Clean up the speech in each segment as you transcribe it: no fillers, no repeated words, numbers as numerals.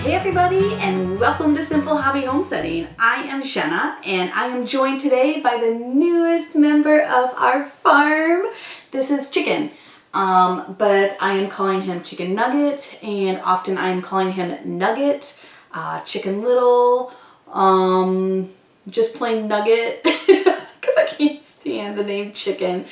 Hey everybody, and welcome to Simple Hobby Homesteading. I am Jenna, and I am joined today by the newest member of our farm. This is Chicken, but I am calling him Chicken Nugget, and often I am calling him Nugget, Chicken Little, just plain Nugget, because I can't stand the name Chicken.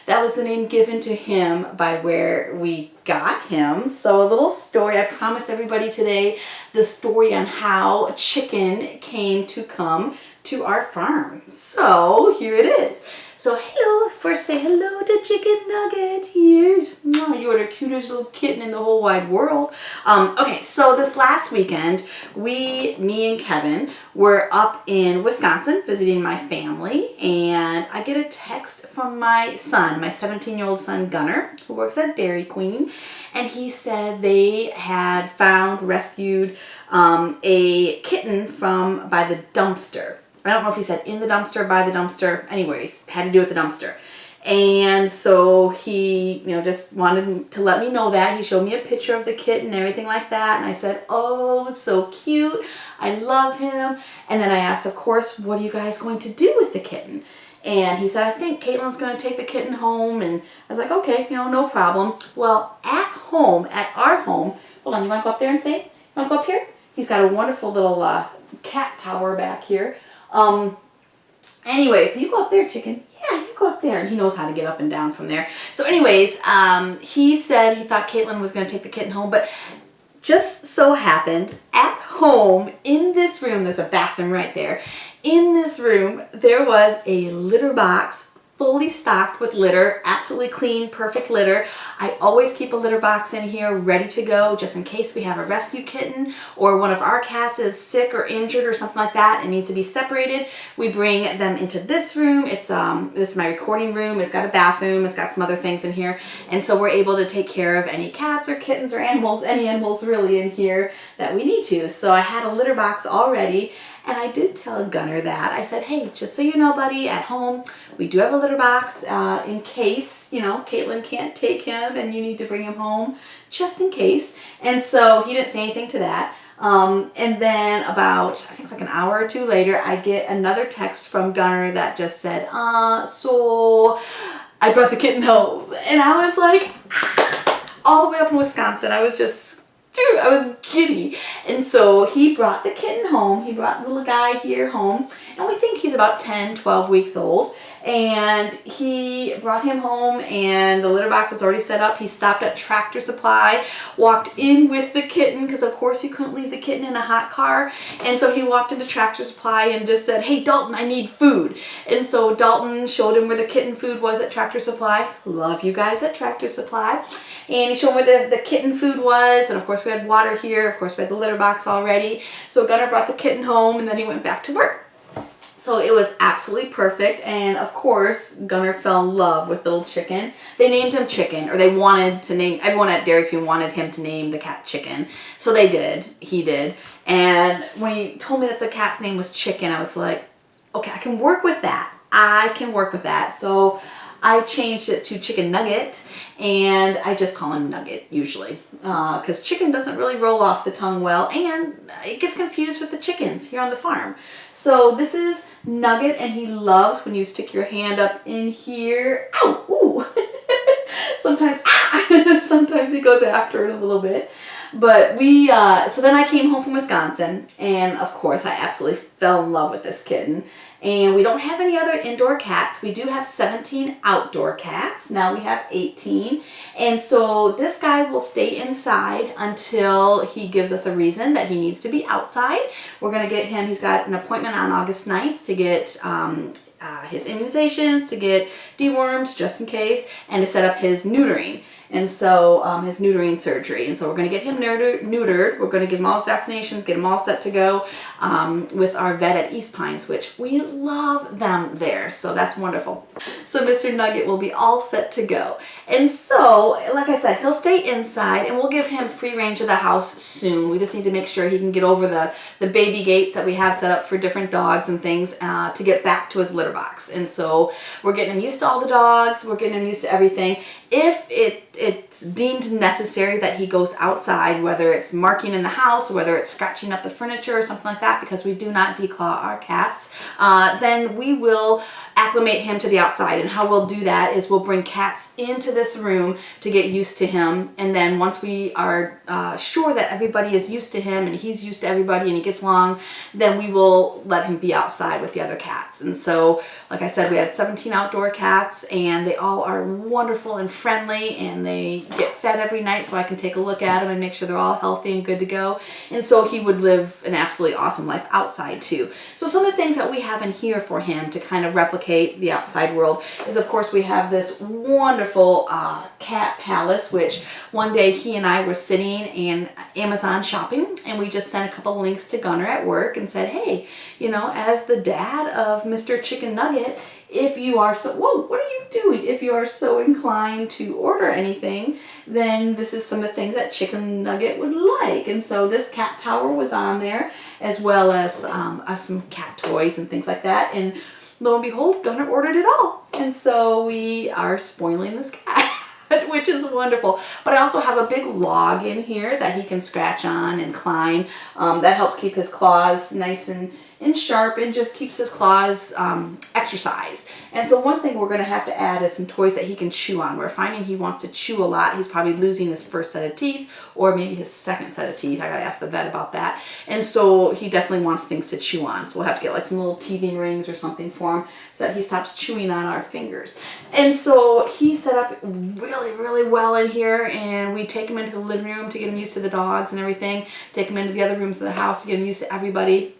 That was the name given to him by where we got him. So a little story, I promised everybody today the story on how Chicken came to come to our farm. So here it is. So hello, first say hello to Chicken Nugget. Here, you are the cutest little kitten in the whole wide world. Okay, so this last weekend, me and Kevin were up in Wisconsin visiting my family, and I get a text from my son, my 17-year-old son Gunner, who works at Dairy Queen, and he said they had rescued a kitten by the dumpster. I don't know if he said in the dumpster, by the dumpster. Anyways, had to do with the dumpster. And so he, just wanted to let me know that. He showed me a picture of the kitten and everything like that. And I said, oh, so cute. I love him. And then I asked, of course, what are you guys going to do with the kitten? And he said, I think Caitlin's going to take the kitten home. And I was like, okay, no problem. Well, at our home, hold on, you want to go up there and say? You want to go up here? He's got a wonderful little cat tower back here. Anyway, so you go up there, Chicken. Yeah, you go up there. And he knows how to get up and down from there. So anyways, he said he thought Caitlin was going to take the kitten home, but just so happened at home in this room, there's a bathroom right there. In this room, there was a litter box fully stocked with litter, absolutely clean, perfect litter. I always keep a litter box in here ready to go just in case we have a rescue kitten or one of our cats is sick or injured or something like that and needs to be separated. We bring them into this room. This is my recording room. It's got a bathroom. It's got some other things in here. And so we're able to take care of any cats or kittens or animals, any animals really in here that we need to. So I had a litter box already. And I did tell Gunner that. I said, hey, just so you know, buddy, at home, we do have a litter box in case, Caitlin can't take him and you need to bring him home, just in case. And so he didn't say anything to that. And then about, I think like an hour or two later, I get another text from Gunner that just said, so I brought the kitten home. And I was like, all the way up in Wisconsin, I was giddy. And so he brought the kitten home. He brought the little guy here home. And we think he's about 10, 12 weeks old. And he brought him home and the litter box was already set up. He stopped at Tractor Supply, walked in with the kitten because of course you couldn't leave the kitten in a hot car. And so he walked into Tractor Supply and just said, hey Dalton, I need food. And so Dalton showed him where the kitten food was at Tractor Supply. Love you guys at Tractor Supply. And he showed me where the kitten food was. And of course we had water here. Of course we had the litter box already. So Gunner brought the kitten home and then he went back to work. So it was absolutely perfect. And of course, Gunner fell in love with little Chicken. They named him Chicken, or they wanted to name, everyone at Dairy Queen wanted him to name the cat Chicken. So they did, he did. And when he told me that the cat's name was Chicken, I was like, okay, I can work with that. So I changed it to Chicken Nugget, and I just call him Nugget usually, because Chicken doesn't really roll off the tongue well, and it gets confused with the chickens here on the farm. So this is Nugget, and he loves when you stick your hand up in here. Ow! Ooh! Sometimes, sometimes he goes after it a little bit. But so then I came home from Wisconsin, and of course I absolutely fell in love with this kitten. And we don't have any other indoor cats. We do have 17 outdoor cats. Now we have 18. And so this guy will stay inside until he gives us a reason that he needs to be outside. We're going to get him, he's got an appointment on August 9th to get his immunizations, to get dewormed just in case, and to set up his neutering. And so his neutering surgery. And so we're going to get him neutered. We're going to give him all his vaccinations, get him all set to go with our vet at East Pines, which we love them there. So that's wonderful. So Mr. Nugget will be all set to go. And so, like I said, he'll stay inside and we'll give him free range of the house soon. We just need to make sure he can get over the baby gates that we have set up for different dogs and things to get back to his litter litter box. And so we're getting him used to all the dogs. We're getting him used to everything. If it's deemed necessary that he goes outside, whether it's marking in the house or whether it's scratching up the furniture or something like that, because we do not declaw our cats, then we will acclimate him to the outside. And how we'll do that is we'll bring cats into this room to get used to him. And then once we are sure that everybody is used to him and he's used to everybody and he gets along, then we will let him be outside with the other cats. And so, like I said, we had 17 outdoor cats, and they all are wonderful and friendly, and they get fed every night so I can take a look at them and make sure they're all healthy and good to go. And so he would live an absolutely awesome life outside too. So some of the things that we have in here for him to kind of replicate the outside world is, of course, we have this wonderful cat palace, which one day he and I were sitting and Amazon shopping, and we just sent a couple links to Gunner at work and said, hey, you know, as the dad of Mr. Chicken Nugget, if you are so, whoa, what are you doing? If you are so inclined to order anything, then this is some of the things that Chicken Nugget would like. And so this cat tower was on there, as well as some cat toys and things like that. And lo and behold, Gunner ordered it all. And so we are spoiling this cat, which is wonderful. But I also have a big log in here that he can scratch on and climb. That helps keep his claws nice and sharp, and just keeps his claws exercised. And so one thing we're going to have to add is some toys that he can chew on. We're finding he wants to chew a lot. He's probably losing his first set of teeth, or maybe his second set of teeth. I got to ask the vet about that. And so he definitely wants things to chew on. So we'll have to get like some little teething rings or something for him so that he stops chewing on our fingers. And so he's set up really, really well in here, and we take him into the living room to get him used to the dogs and everything. Take him into the other rooms of the house to get him used to everybody.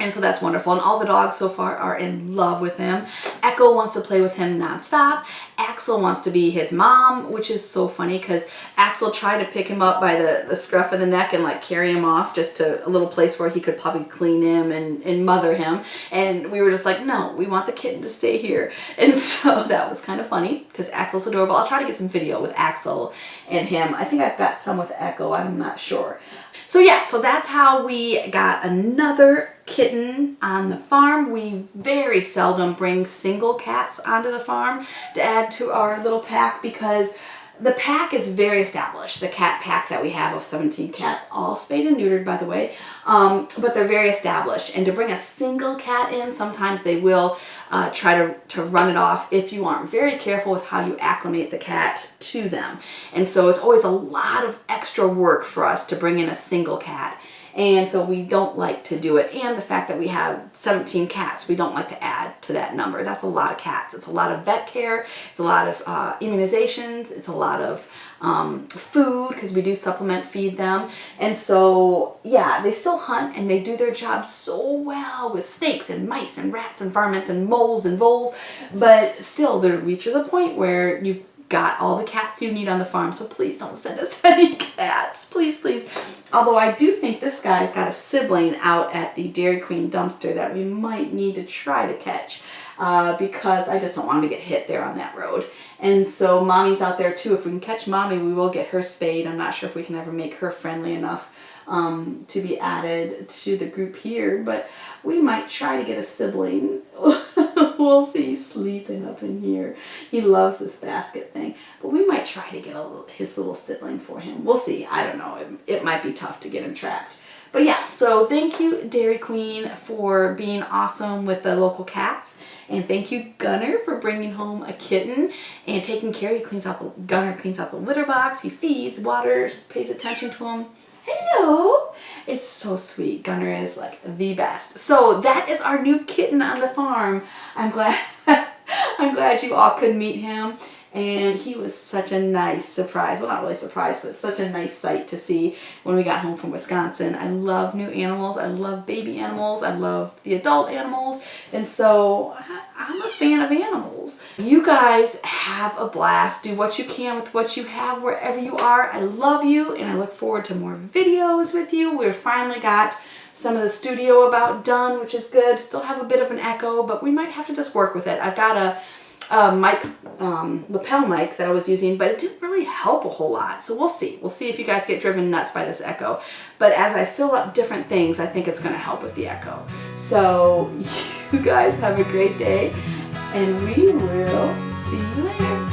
And so that's wonderful. And all the dogs so far are in love with him. Echo wants to play with him nonstop. Axel wants to be his mom, which is so funny because Axel tried to pick him up by the scruff of the neck and like carry him off just to a little place where he could probably clean him and mother him. And we were just like, no, we want the kitten to stay here. And so that was kind of funny because Axel's adorable. I'll try to get some video with Axel and him. I think I've got some with Echo. I'm not sure. So yeah, so that's how we got another kitten on the farm. We very seldom bring single cats onto the farm to add to our little pack because the pack is very established. The cat pack that we have of 17 cats, all spayed and neutered, by the way, but they're very established. And to bring a single cat in, sometimes they will try to run it off if you aren't very careful with how you acclimate the cat to them. And so it's always a lot of extra work for us to bring in a single cat. And so we don't like to do it. And the fact that we have 17 cats, we don't like to add to that number. That's a lot of cats. It's a lot of vet care. It's a lot of immunizations. It's a lot of food because we do supplement feed them. And so, yeah, they still hunt and they do their job so well with snakes and mice and rats and varmints and moles and voles. But still, there reaches a point where you've got all the cats you need on the farm, so please don't send us any cats. Please, please. Although I do think this guy's got a sibling out at the Dairy Queen dumpster that we might need to try to catch because I just don't want him to get hit there on that road. And so Mommy's out there too. If we can catch Mommy, we will get her spayed. I'm not sure if we can ever make her friendly enough to be added to the group here, but we might try to get a sibling. We'll see. He's sleeping up in here. He loves this basket thing, but we might try to get his little sibling for him. We'll see. I don't know. It might be tough to get him trapped. But yeah, so thank you, Dairy Queen, for being awesome with the local cats. And thank you, Gunner, for bringing home a kitten and taking care. Gunner cleans out the litter box. He feeds, waters, pays attention to him. Hello. It's so sweet. Gunner is like the best. So that is our new kitten on the farm. I'm glad you all could meet him. And he was such a nice surprise. Well, not really surprise, but such a nice sight to see when we got home from Wisconsin. I love new animals. I love baby animals. I love the adult animals. And so I'm a fan of animals. You guys have a blast. Do what you can with what you have wherever you are. I love you, and I look forward to more videos with you. We've finally got some of the studio about done, which is good. Still have a bit of an echo, but we might have to just work with it. I've got mic, lapel mic that I was using, but it didn't really help a whole lot. So we'll see. We'll see if you guys get driven nuts by this echo. But as I fill up different things, I think it's going to help with the echo. So you guys have a great day, and we will see you later.